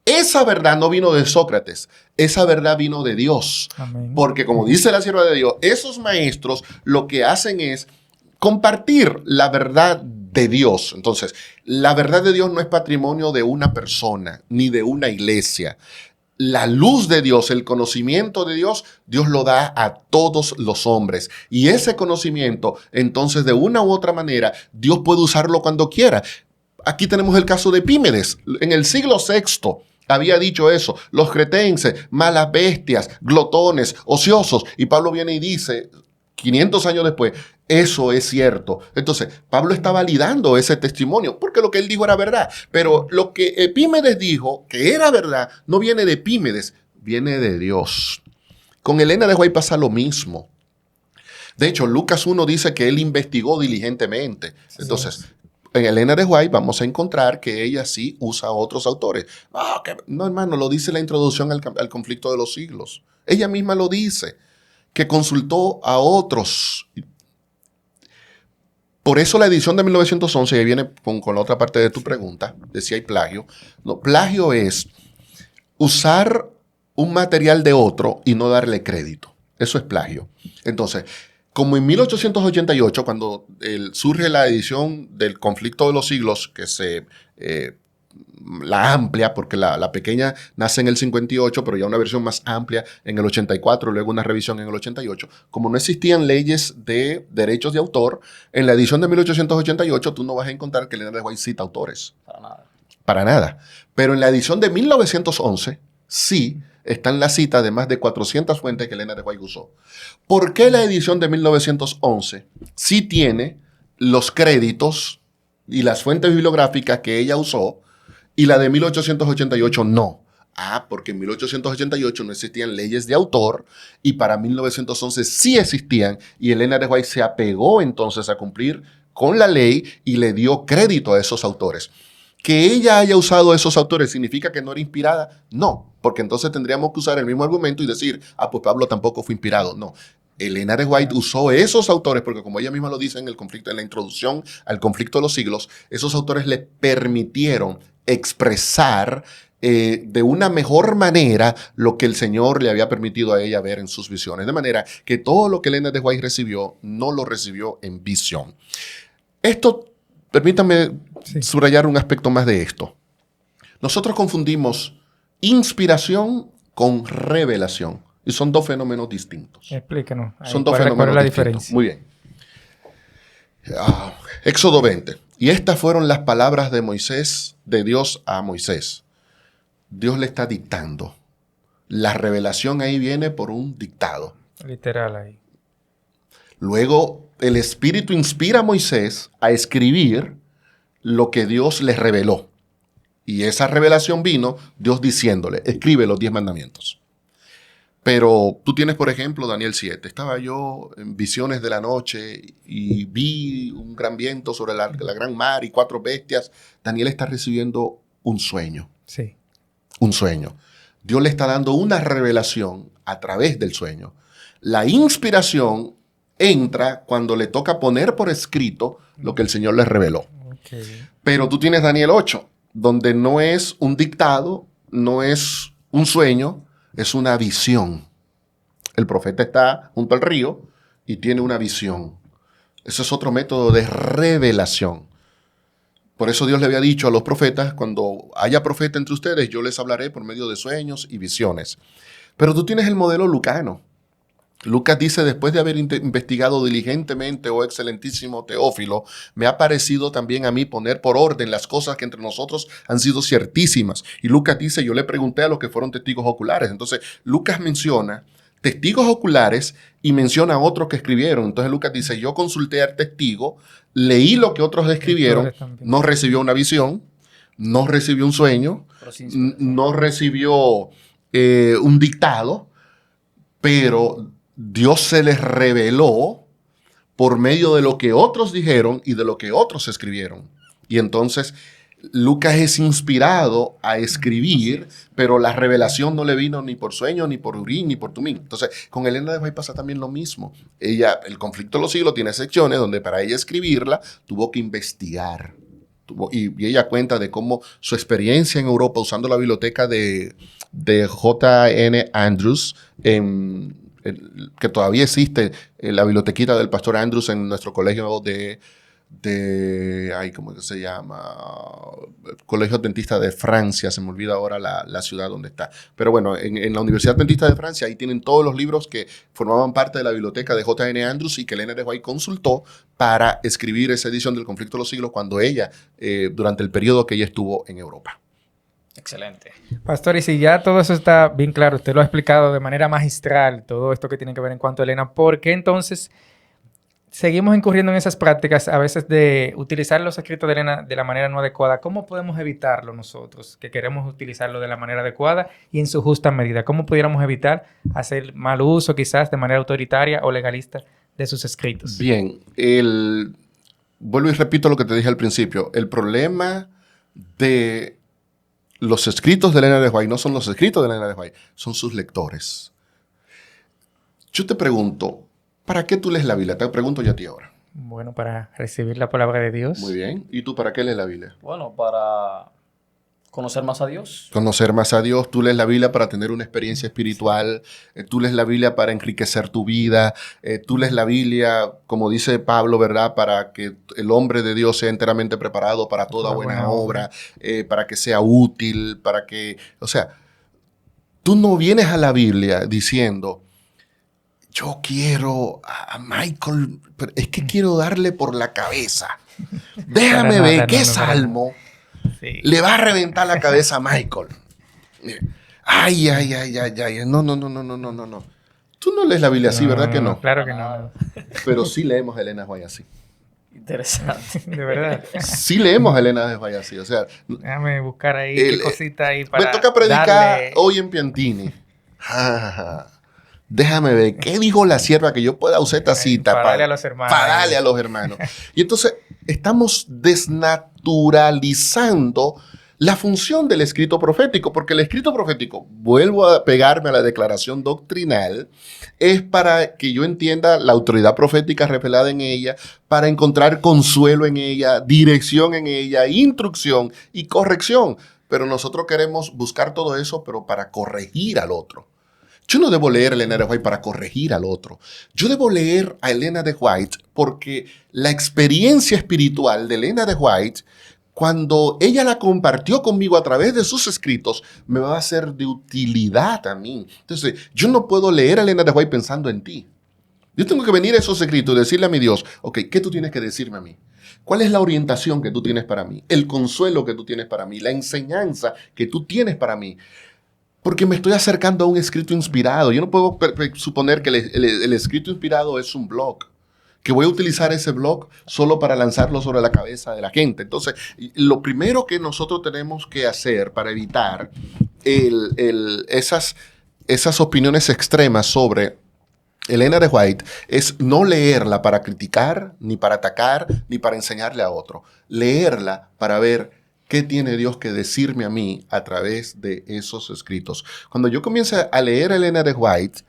esa verdad no vino de Sócrates, esa verdad vino de Dios. Amén. Porque como dice la sierva de Dios, esos maestros lo que hacen es compartir la verdad de Dios. Entonces, la verdad de Dios no es patrimonio de una persona ni de una iglesia. La luz de Dios, el conocimiento de Dios, Dios lo da a todos los hombres. Y ese conocimiento, entonces, de una u otra manera, Dios puede usarlo cuando quiera. Aquí tenemos el caso de Epímenes. En el siglo VI había dicho eso. Los cretenses, malas bestias, glotones, ociosos. Y Pablo viene y dice, 500 años después, eso es cierto. Entonces, Pablo está validando ese testimonio, porque lo que él dijo era verdad. Pero lo que Epímenes dijo, que era verdad, no viene de Epímenes, viene de Dios. Con Elena de White pasa lo mismo. De hecho, Lucas 1 dice que él investigó diligentemente. Entonces, en Elena de White vamos a encontrar que ella sí usa a otros autores. No, hermano, lo dice la introducción al conflicto de los siglos. Ella misma lo dice, que consultó a otros. Por eso la edición de 1911, y viene con la otra parte de tu pregunta, de si hay plagio. No, plagio es usar un material de otro y no darle crédito. Eso es plagio. Entonces, Como en 1888, cuando surge la edición del Conflicto de los Siglos, que la amplia, porque la pequeña nace en el 58, pero ya una versión más amplia en el 84, luego una revisión en el 88. Como no existían leyes de derechos de autor, en la edición de 1888 tú no vas a encontrar que Elena de White cita autores. Para nada. Para nada. Pero en la edición de 1911, sí, están las citas de más de 400 fuentes que Elena de White usó. ¿Por qué la edición de 1911 sí tiene los créditos y las fuentes bibliográficas que ella usó y la de 1888 no? Porque en 1888 no existían leyes de autor y para 1911 sí existían y Elena de White se apegó entonces a cumplir con la ley y le dio crédito a esos autores. ¿Que ella haya usado esos autores significa que no era inspirada? No, porque entonces tendríamos que usar el mismo argumento y decir, pues Pablo tampoco fue inspirado. No, Elena de White usó esos autores porque como ella misma lo dice en el conflicto, en la introducción al conflicto de los siglos, esos autores le permitieron expresar de una mejor manera lo que el Señor le había permitido a ella ver en sus visiones. De manera que todo lo que Elena de White recibió, no lo recibió en visión. Esto, permítanme subrayar un aspecto más de esto. Nosotros confundimos inspiración con revelación. Y son dos fenómenos distintos. Explíquenos. Son dos fenómenos ¿Cuál es la distintos. diferencia? Muy bien. Éxodo 20. Y estas fueron las palabras de Moisés, de Dios a Moisés. Dios le está dictando. La revelación ahí viene por un dictado. Literal ahí. Luego, el Espíritu inspira a Moisés a escribir lo que Dios le reveló. Y esa revelación vino Dios diciéndole, escribe los 10 mandamientos. Pero tú tienes, por ejemplo, Daniel 7. Estaba yo en visiones de la noche y vi un gran viento sobre la gran mar y 4 bestias. Daniel está recibiendo un sueño. Sí. Un sueño. Dios le está dando una revelación a través del sueño. La inspiración entra cuando le toca poner por escrito lo que el Señor le reveló. Okay. Pero tú tienes Daniel 8, donde no es un dictado, no es un sueño, es una visión. El profeta está junto al río y tiene una visión. Ese es otro método de revelación. Por eso Dios le había dicho a los profetas, cuando haya profeta entre ustedes, yo les hablaré por medio de sueños y visiones. Pero tú tienes el modelo lucano. Lucas dice, después de haber investigado diligentemente, oh excelentísimo Teófilo, me ha parecido también a mí poner por orden las cosas que entre nosotros han sido ciertísimas. Y Lucas dice, yo le pregunté a los que fueron testigos oculares. Entonces, Lucas menciona testigos oculares y menciona a otros que escribieron. Entonces, Lucas dice, yo consulté al testigo, leí lo que otros escribieron, no recibió una visión, no recibió un sueño, no recibió un dictado, pero Dios se les reveló por medio de lo que otros dijeron y de lo que otros escribieron. Y entonces Lucas es inspirado a escribir, pero la revelación no le vino ni por sueño, ni por Urim, ni por Tumim. Entonces, con Elena de White pasa también lo mismo. Ella, el conflicto de los siglos tiene secciones donde para ella escribirla tuvo que investigar. Y ella cuenta de cómo su experiencia en Europa usando la biblioteca de J.N. Andrews, que todavía existe la bibliotequita del pastor Andrews en nuestro colegio ¿cómo se llama? Colegio Adventista de Francia, se me olvida ahora la ciudad donde está. Pero bueno, en la Universidad Adventista de Francia, ahí tienen todos los libros que formaban parte de la biblioteca de J.N. Andrews y que Elena de White consultó para escribir esa edición del Conflicto de los Siglos cuando ella, durante el periodo que ella estuvo en Europa. Excelente. Pastor, y si ya todo eso está bien claro, usted lo ha explicado de manera magistral, todo esto que tiene que ver en cuanto a Elena, ¿por qué entonces seguimos incurriendo en esas prácticas a veces de utilizar los escritos de Elena de la manera no adecuada? ¿Cómo podemos evitarlo nosotros, que queremos utilizarlo de la manera adecuada y en su justa medida? ¿Cómo pudiéramos evitar hacer mal uso quizás de manera autoritaria o legalista de sus escritos? Bien, vuelvo y repito lo que te dije al principio. El problema de los escritos de Elena de White no son los escritos de Elena de White, son sus lectores. Yo te pregunto, ¿para qué tú lees la Biblia? Te pregunto yo a ti ahora. Bueno, para recibir la palabra de Dios. Muy bien. ¿Y tú para qué lees la Biblia? Bueno, para Conocer más a Dios. Conocer más a Dios. Tú lees la Biblia para tener una experiencia espiritual. Tú lees la Biblia para enriquecer tu vida. Tú lees la Biblia, como dice Pablo, ¿verdad? Para que el hombre de Dios sea enteramente preparado para toda buena obra, para que sea útil, para que... O sea, tú no vienes a la Biblia diciendo, yo quiero a Michael, pero es que quiero darle por la cabeza. Déjame ver qué salmo le va a reventar la cabeza a Michael. Ay. No. Tú no lees la Biblia así, ¿verdad que no? Claro que no. Pero sí leemos a Elena White así. Interesante. De verdad. Sí leemos a Elena White así. O sea, Déjame buscar ahí qué cosita ahí para me toca predicar darle... hoy en Piantini. Déjame ver, ¿qué dijo la sierva que yo pueda usar esta cita? Para darle a los hermanos. Para darle a los hermanos. Y entonces estamos desnaturalizando la función del escrito profético, porque el escrito profético, vuelvo a pegarme a la declaración doctrinal, es para que yo entienda la autoridad profética revelada en ella, para encontrar consuelo en ella, dirección en ella, instrucción y corrección. Pero nosotros queremos buscar todo eso, pero para corregir al otro. Yo no debo leer a Elena de White para corregir al otro. Yo debo leer a Elena de White porque la experiencia espiritual de Elena de White, cuando ella la compartió conmigo a través de sus escritos, me va a ser de utilidad a mí. Entonces, yo no puedo leer a Elena de White pensando en ti. Yo tengo que venir a esos escritos y decirle a mi Dios, ok, ¿qué tú tienes que decirme a mí? ¿Cuál es la orientación que tú tienes para mí? El consuelo que tú tienes para mí, la enseñanza que tú tienes para mí. Porque me estoy acercando a un escrito inspirado. Yo no puedo suponer que el escrito inspirado es un blog, que voy a utilizar ese blog solo para lanzarlo sobre la cabeza de la gente. Entonces, lo primero que nosotros tenemos que hacer para evitar esas opiniones extremas sobre Elena de White es no leerla para criticar, ni para atacar, ni para enseñarle a otro. Leerla para ver ¿qué tiene Dios que decirme a mí a través de esos escritos? Cuando yo comience a leer a Elena de White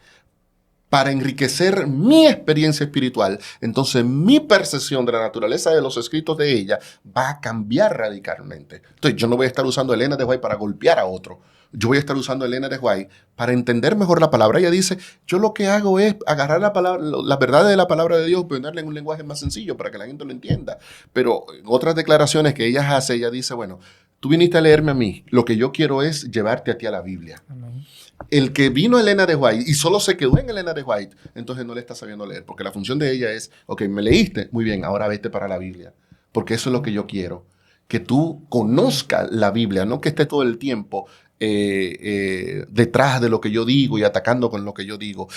para enriquecer mi experiencia espiritual, entonces mi percepción de la naturaleza de los escritos de ella va a cambiar radicalmente. Entonces yo no voy a estar usando a Elena de White para golpear a otro. Yo voy a estar usando a Elena de White para entender mejor la palabra. Ella dice, yo lo que hago es agarrar la palabra, la verdad de la palabra de Dios, ponerla en un lenguaje más sencillo para que la gente lo entienda. Pero en otras declaraciones que ella hace, ella dice, bueno, tú viniste a leerme a mí. Lo que yo quiero es llevarte a ti a la Biblia. Amén. El que vino a Elena de White y solo se quedó en Elena de White, entonces no le está sabiendo leer. Porque la función de ella es, ok, me leíste, muy bien, ahora vete para la Biblia. Porque eso es lo que yo quiero. Que tú conozcas la Biblia, no que esté todo el tiempo detrás de lo que yo digo y atacando con lo que yo digo.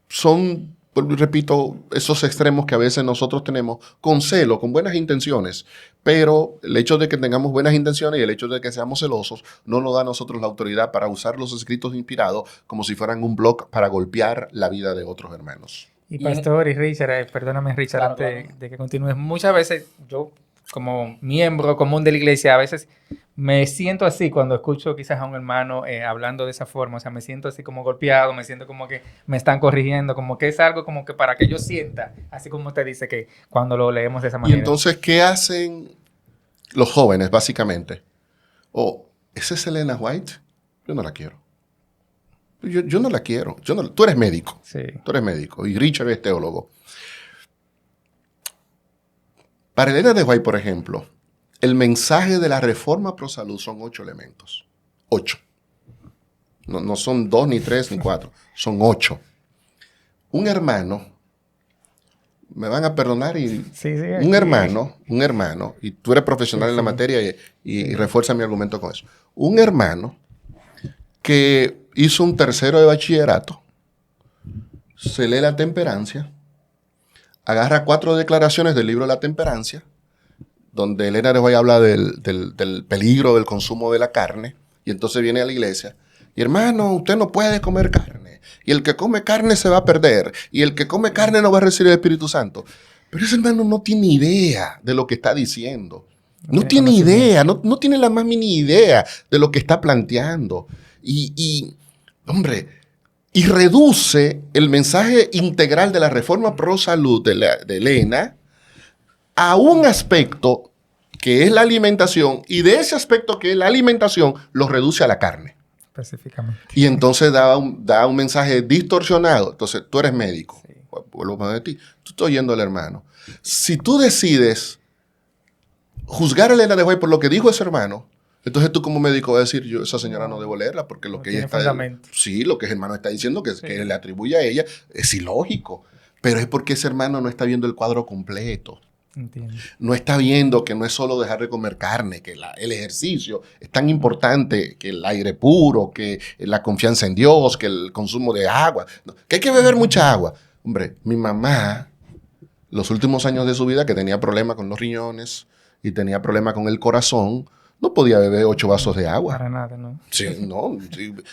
Son, repito, esos extremos que a veces nosotros tenemos con celo, con buenas intenciones, pero el hecho de que tengamos buenas intenciones y el hecho de que seamos celosos no nos da a nosotros la autoridad para usar los escritos inspirados como si fueran un blog para golpear la vida de otros hermanos. Y Pastor y Richard, perdóname Richard, claro, antes de que continúes, muchas veces yo como miembro común de la iglesia, a veces me siento así cuando escucho quizás a un hermano hablando de esa forma, o sea, me siento así como golpeado, me siento como que me están corrigiendo, como que es algo como que para que yo sienta, así como te dice que cuando lo leemos de esa manera. Y entonces, ¿qué hacen los jóvenes, básicamente? ¿Esa es Elena White? Yo no la quiero. Yo no la quiero. Tú eres médico. Sí. Tú eres médico y Richard es teólogo. Para Elena de White, por ejemplo, el mensaje de la reforma pro salud son 8 elementos. 8. No son 2, ni 3, ni 4. Son 8. Un hermano, me van a perdonar, un hermano, y tú eres profesional en la materia y refuerza mi argumento con eso. Un hermano que hizo un tercero de bachillerato, se lee la temperancia, agarra 4 declaraciones del libro de la temperancia, donde Elena de White habla del peligro del consumo de la carne, y entonces viene a la iglesia, y hermano, usted no puede comer carne, y el que come carne se va a perder, y el que come carne no va a recibir el Espíritu Santo. Pero ese hermano no tiene idea de lo que está diciendo. No tiene idea, no tiene la más mini idea de lo que está planteando. Y reduce el mensaje integral de la reforma pro salud de Elena a un aspecto que es la alimentación, y de ese aspecto que es la alimentación, lo reduce a la carne. Específicamente. Y entonces da un mensaje distorsionado. Entonces, tú eres médico. Sí. Vuelvo a ti. Tú estás oyendo al hermano. Si tú decides juzgar a Elena de White por lo que dijo ese hermano, entonces tú como médico vas a decir, yo esa señora no debo leerla porque lo No que ella tiene está... fundamento. Sí, lo que ese hermano está diciendo que Sí. le atribuye a ella es ilógico. Pero es porque ese hermano no está viendo el cuadro completo. Entiendo. No está viendo que no es solo dejar de comer carne, que el ejercicio es tan importante, que el aire puro, que la confianza en Dios, que el consumo de agua, que hay que beber mucha agua. Hombre, mi mamá, los últimos años de su vida, que tenía problemas con los riñones y tenía problemas con el corazón, no podía beber 8 vasos de agua. Para nada, ¿no? Sí, no,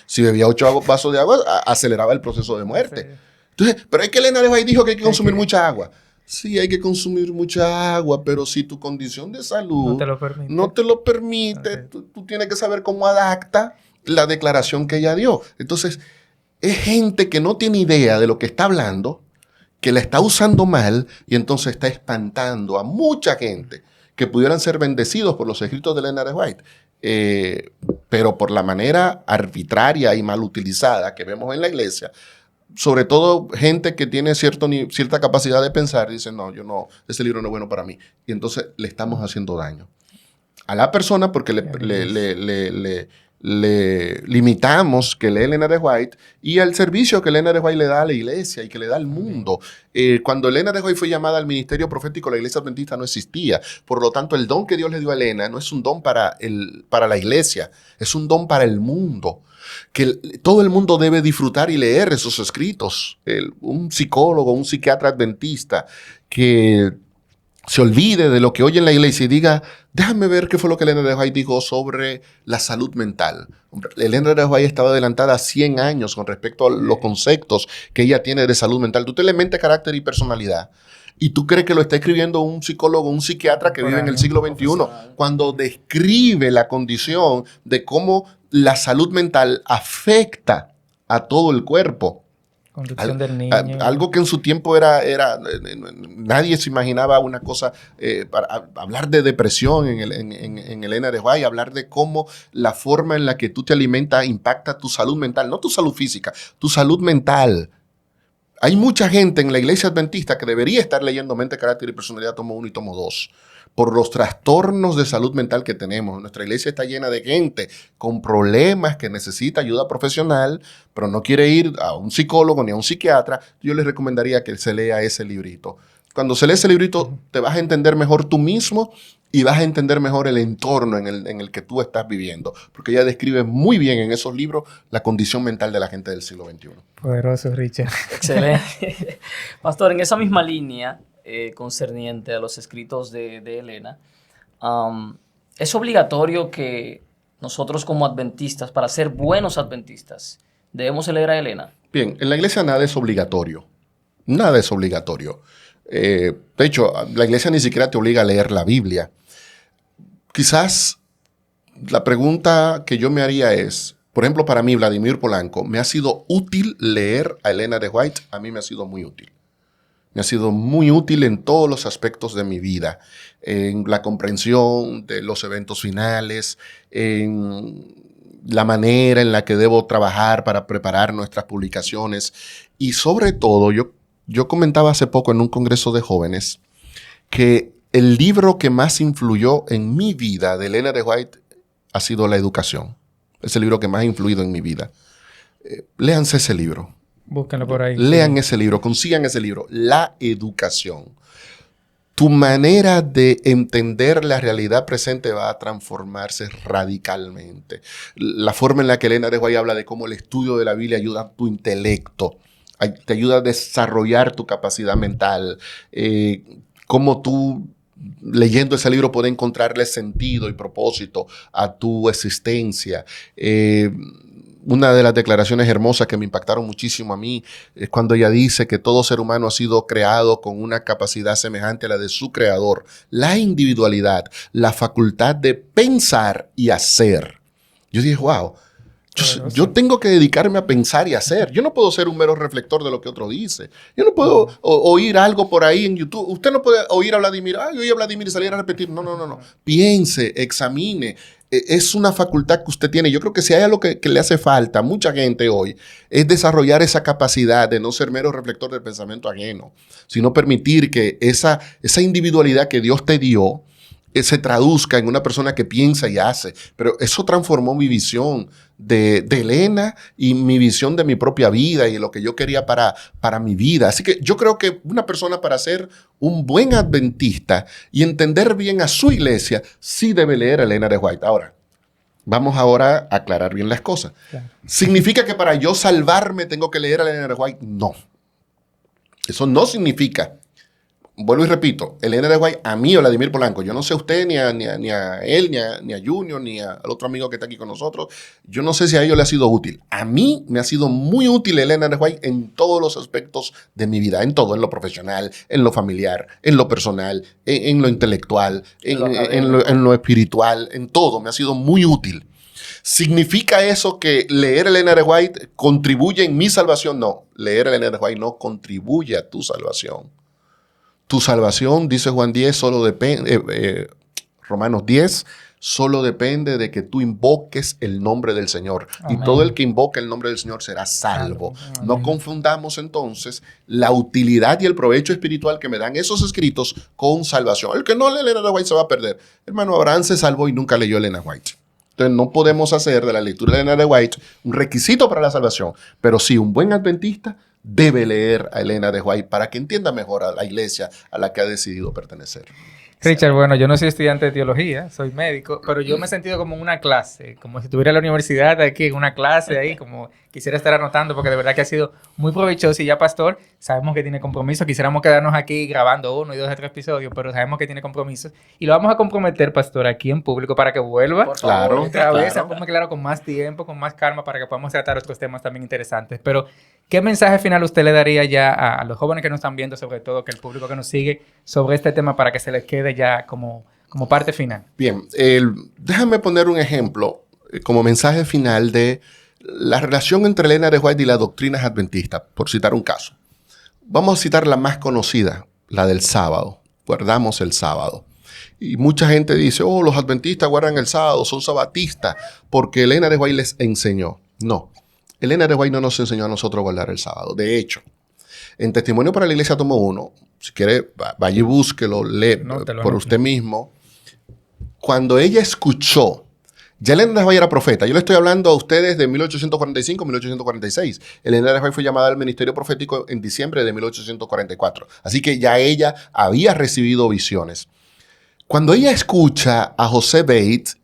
si bebía 8 vasos de agua, aceleraba el proceso de muerte. Sí. Entonces, pero es que Elena de White dijo que hay que consumir que- mucha agua. Sí, hay que consumir mucha agua, pero si tu condición de salud No te lo permite. no te lo permite, Ok. tú tienes que saber cómo adapta la declaración que ella dio. Entonces, es gente que no tiene idea de lo que está hablando, que la está usando mal y entonces está espantando a mucha gente que pudieran ser bendecidos por los escritos de Elena de White. Pero por la manera arbitraria y mal utilizada que vemos en la iglesia, sobre todo gente que tiene cierta capacidad de pensar, dice, no, yo no, ese libro no es bueno para mí. Y entonces le estamos haciendo daño a la persona porque le limitamos que lee Elena de White y al servicio que Elena de White le da a la iglesia y que le da al mundo. Cuando Elena de White fue llamada al ministerio profético, la iglesia adventista no existía. Por lo tanto, el don que Dios le dio a Elena no es un don para la iglesia, es un don para el mundo. Que todo el mundo debe disfrutar y leer esos escritos. Un psicólogo, un psiquiatra adventista que se olvide de lo que oye en la iglesia y diga, déjame ver qué fue lo que Elena de White dijo sobre la salud mental. Hombre, Elena de White estaba adelantada 100 años con respecto a los conceptos que ella tiene de salud mental. Tú te le metes carácter y personalidad. Y tú crees que lo está escribiendo un psicólogo, un psiquiatra que vive en el siglo XXI, cuando describe la condición de cómo la salud mental afecta a todo el cuerpo. Conducción del niño. Algo que en su tiempo era nadie se imaginaba una cosa, para hablar de depresión en Elena de White, hablar de cómo la forma en la que tú te alimentas impacta tu salud mental, no tu salud física, tu salud mental. Hay mucha gente en la iglesia adventista que debería estar leyendo Mente, Carácter y Personalidad, tomo 1 y tomo 2, por los trastornos de salud mental que tenemos. Nuestra iglesia está llena de gente con problemas que necesita ayuda profesional, pero no quiere ir a un psicólogo ni a un psiquiatra. Yo les recomendaría que se lea ese librito. Cuando se lee ese librito, te vas a entender mejor tú mismo y vas a entender mejor el entorno en el que tú estás viviendo, porque ella describe muy bien en esos libros la condición mental de la gente del siglo XXI. Poderoso, Richard. Excelente. Pastor, en esa misma línea concerniente a los escritos de Elena, es obligatorio que nosotros como adventistas, para ser buenos adventistas, debemos leer a Elena. Bien, en la iglesia nada es obligatorio. Nada es obligatorio. De hecho, la iglesia ni siquiera te obliga a leer la Biblia. Quizás la pregunta que yo me haría es, por ejemplo, para mí, Vladimir Polanco, ¿me ha sido útil leer a Elena de White? A mí me ha sido muy útil. Me ha sido muy útil en todos los aspectos de mi vida, en la comprensión de los eventos finales, en la manera en la que debo trabajar para preparar nuestras publicaciones y sobre todo, yo comentaba hace poco en un congreso de jóvenes que el libro que más influyó en mi vida de Elena de White ha sido La Educación. Es el libro que más ha influido en mi vida. Léanse ese libro. Búsquenlo por ahí. Lean ese libro, consigan ese libro, La Educación. Tu manera de entender la realidad presente va a transformarse radicalmente. La forma en la que Elena de White habla de cómo el estudio de la Biblia ayuda a tu intelecto, te ayuda a desarrollar tu capacidad mental, cómo tú leyendo ese libro puedes encontrarle sentido y propósito a tu existencia. Una de las declaraciones hermosas que me impactaron muchísimo a mí es cuando ella dice que todo ser humano ha sido creado con una capacidad semejante a la de su creador, la individualidad, la facultad de pensar y hacer. Yo dije, wow, Yo tengo que dedicarme a pensar y hacer. Yo no puedo ser un mero reflector de lo que otro dice. Yo no puedo oír algo por ahí en YouTube. Usted no puede oír a Vladimir, oí a Vladimir y salir a repetir. No. Piense, examine. Es una facultad que usted tiene. Yo creo que si hay algo que le hace falta a mucha gente hoy, es desarrollar esa capacidad de no ser mero reflector del pensamiento ajeno, sino permitir que esa individualidad que Dios te dio se traduzca en una persona que piensa y hace. Pero eso transformó mi visión de Elena y mi visión de mi propia vida y lo que yo quería para mi vida. Así que yo creo que una persona, para ser un buen adventista y entender bien a su iglesia, sí debe leer a Elena de White. Ahora, vamos ahora a aclarar bien las cosas. Claro. ¿Significa que para yo salvarme tengo que leer a Elena de White? No. Eso no significa. Vuelvo y repito, Elena de White, a mí o Vladimir Polanco, yo no sé a usted, ni a él, ni a Junior, ni al otro amigo que está aquí con nosotros, yo no sé si a ellos le ha sido útil. A mí me ha sido muy útil Elena de White en todos los aspectos de mi vida, en todo, en lo profesional, en lo familiar, en lo personal, en lo intelectual, en lo espiritual, en todo, me ha sido muy útil. ¿Significa eso que leer Elena de White contribuye en mi salvación? No, leer Elena de White no contribuye a tu salvación. Tu salvación, dice Juan 10, solo depende, Romanos 10, solo depende de que tú invoques el nombre del Señor. Amén. Y todo el que invoque el nombre del Señor será salvo. Amén. No confundamos entonces la utilidad y el provecho espiritual que me dan esos escritos con salvación. El que no lee Elena White se va a perder. Hermano, Abraham se salvó y nunca leyó Elena White. Entonces no podemos hacer de la lectura de Elena White un requisito para la salvación. Pero sí, un buen adventista debe leer a Elena de White para que entienda mejor a la iglesia a la que ha decidido pertenecer. Richard, bueno, yo no soy estudiante de teología, soy médico, pero yo me he sentido como en una clase, como si estuviera en la universidad aquí, en una clase ahí, como quisiera estar anotando, porque de verdad que ha sido muy provechoso. Y ya, pastor, sabemos que tiene compromisos, quisiéramos quedarnos aquí grabando 1 y 2 o 3 episodios, pero sabemos que tiene compromisos y lo vamos a comprometer, pastor, aquí en público para que vuelva. Por favor, otra vez, claro, con más tiempo, con más calma, para que podamos tratar otros temas también interesantes. Pero, ¿qué mensaje final usted le daría ya a los jóvenes que nos están viendo, sobre todo que el público que nos sigue, sobre este tema para que se les quede ya como parte final? Bien, déjame poner un ejemplo como mensaje final de la relación entre Elena de White y las doctrinas adventistas, por citar un caso. Vamos a citar la más conocida, la del sábado. Guardamos el sábado. Y mucha gente dice, los adventistas guardan el sábado, son sabatistas, porque Elena de White les enseñó. No, Elena de White no nos enseñó a nosotros a guardar el sábado. De hecho, en Testimonio para la Iglesia tomo 1, si quiere, vaya y búsquelo, lee por usted mismo. Cuando ella escuchó, ya Elena de White era profeta. Yo le estoy hablando a ustedes de 1845, 1846. Elena de White fue llamada al ministerio profético en diciembre de 1844. Así que ya ella había recibido visiones. Cuando ella escucha a José Bates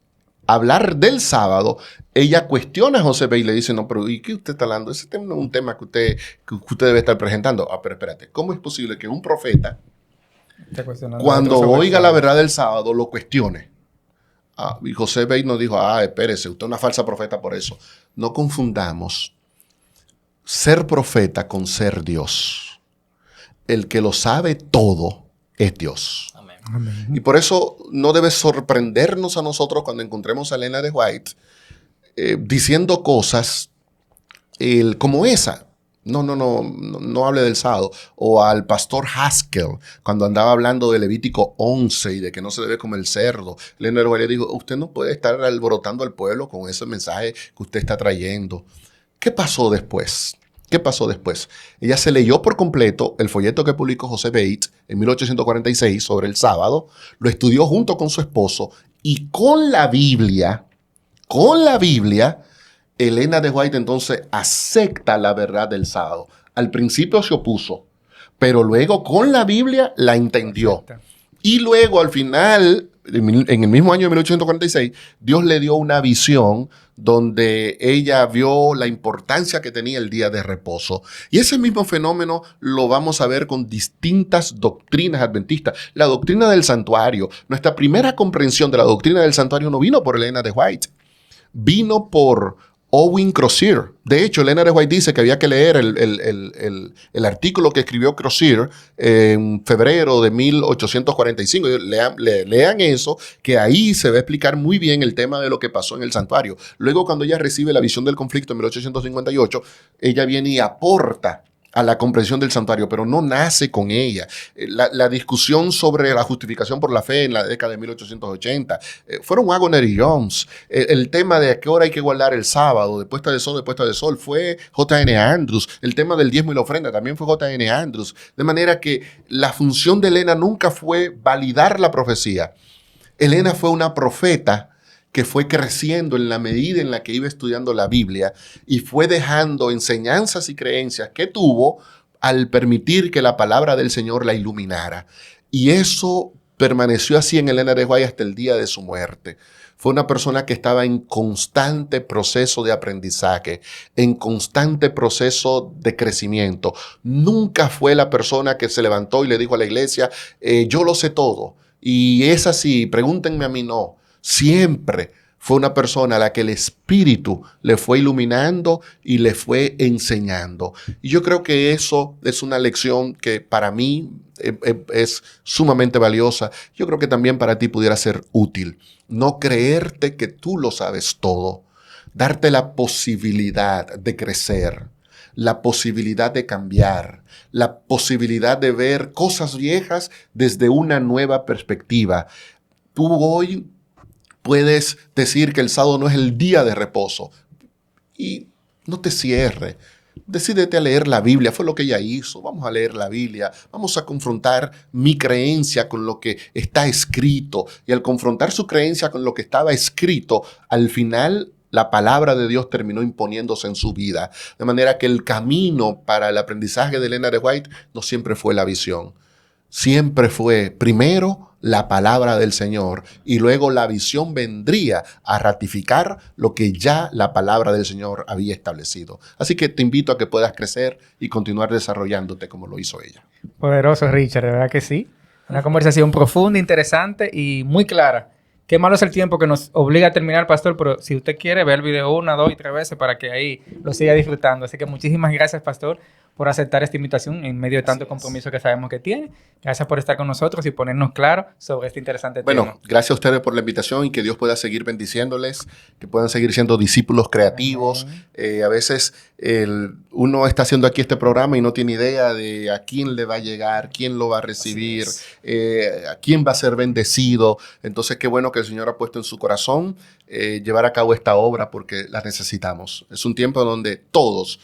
hablar del sábado, ella cuestiona a José Bates y le dice, no, pero ¿y qué usted está hablando? Ese tema no es un tema que usted debe estar presentando. Pero espérate, ¿cómo es posible que un profeta, cuando oiga la verdad del sábado, lo cuestione? Y José Bates nos dijo, espérese, usted es una falsa profeta por eso. No confundamos ser profeta con ser Dios. El que lo sabe todo es Dios. Amén. Amén. Y por eso no debe sorprendernos a nosotros cuando encontremos a Elena de White diciendo cosas como esa. No hable del sábado. O al pastor Haskell, cuando andaba hablando de Levítico 11 y de que no se debe comer cerdo. Elena de White le dijo, usted no puede estar alborotando al pueblo con ese mensaje que usted está trayendo. ¿Qué pasó después? Ella se leyó por completo el folleto que publicó José Bates en 1846 sobre el sábado, lo estudió junto con su esposo y con la Biblia, Elena de White entonces acepta la verdad del sábado. Al principio se opuso, pero luego con la Biblia la entendió. Y luego al final, en el mismo año de 1846, Dios le dio una visión donde ella vio la importancia que tenía el día de reposo. Y ese mismo fenómeno lo vamos a ver con distintas doctrinas adventistas. La doctrina del santuario. Nuestra primera comprensión de la doctrina del santuario no vino por Elena de White. Vino por Owen Crozier. De hecho, Elena de White dice que había que leer el artículo que escribió Crozier en febrero de 1845. Lean eso, que ahí se va a explicar muy bien el tema de lo que pasó en el santuario. Luego, cuando ella recibe la visión del conflicto en 1858, ella viene y aporta a la comprensión del santuario, pero no nace con ella. La discusión sobre la justificación por la fe en la década de 1880, fueron Waggoner y Jones. El tema de a qué hora hay que guardar el sábado, de puesta de sol, fue J.N. Andrews. El tema del diezmo y la ofrenda también fue J.N. Andrews. De manera que la función de Elena nunca fue validar la profecía. Elena fue una profeta que fue creciendo en la medida en la que iba estudiando la Biblia y fue dejando enseñanzas y creencias que tuvo al permitir que la palabra del Señor la iluminara. Y eso permaneció así en Elena de White hasta el día de su muerte. Fue una persona que estaba en constante proceso de aprendizaje, en constante proceso de crecimiento. Nunca fue la persona que se levantó y le dijo a la iglesia, yo lo sé todo. Y es así, pregúntenme a mí, no. Siempre fue una persona a la que el Espíritu le fue iluminando y le fue enseñando. Y yo creo que eso es una lección que para mí es sumamente valiosa. Yo creo que también para ti pudiera ser útil. No creerte que tú lo sabes todo. Darte la posibilidad de crecer, la posibilidad de cambiar, la posibilidad de ver cosas viejas desde una nueva perspectiva. Tú hoy puedes decir que el sábado no es el día de reposo y no te cierre. Decídete a leer la Biblia, fue lo que ella hizo. Vamos a leer la Biblia, vamos a confrontar mi creencia con lo que está escrito. Y al confrontar su creencia con lo que estaba escrito, al final la palabra de Dios terminó imponiéndose en su vida. De manera que el camino para el aprendizaje de Elena de White no siempre fue la visión. Siempre fue primero la palabra del Señor y luego la visión vendría a ratificar lo que ya la palabra del Señor había establecido. Así que te invito a que puedas crecer y continuar desarrollándote como lo hizo ella. Poderoso, Richard, de verdad que sí. Una conversación profunda, interesante y muy clara. Qué malo es el tiempo que nos obliga a terminar, pastor, pero si usted quiere, ve el video 1, 2 y 3 veces para que ahí lo siga disfrutando. Así que muchísimas gracias, pastor, por aceptar esta invitación en medio de tanto compromiso que sabemos que tiene. Gracias por estar con nosotros y ponernos claro sobre este interesante tema. Bueno, gracias a ustedes por la invitación y que Dios pueda seguir bendiciéndoles, que puedan seguir siendo discípulos creativos. A veces uno está haciendo aquí este programa y no tiene idea de a quién le va a llegar, quién lo va a recibir, a quién va a ser bendecido. Entonces, qué bueno que el Señor ha puesto en su corazón llevar a cabo esta obra porque la necesitamos. Es un tiempo donde todos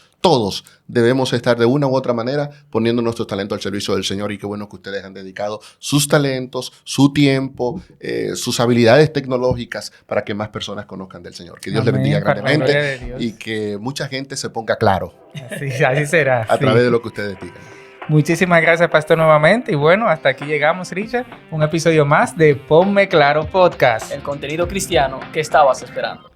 debemos estar de una u otra manera poniendo nuestros talentos al servicio del Señor y qué bueno que ustedes han dedicado sus talentos, su tiempo, sus habilidades tecnológicas para que más personas conozcan del Señor. Que Dios les bendiga grandemente y que mucha gente se ponga claro. Así será. A través de lo que ustedes digan. Muchísimas gracias, pastor, nuevamente. Y bueno, hasta aquí llegamos, Richard. Un episodio más de Ponme Claro Podcast. El contenido cristiano que estabas esperando.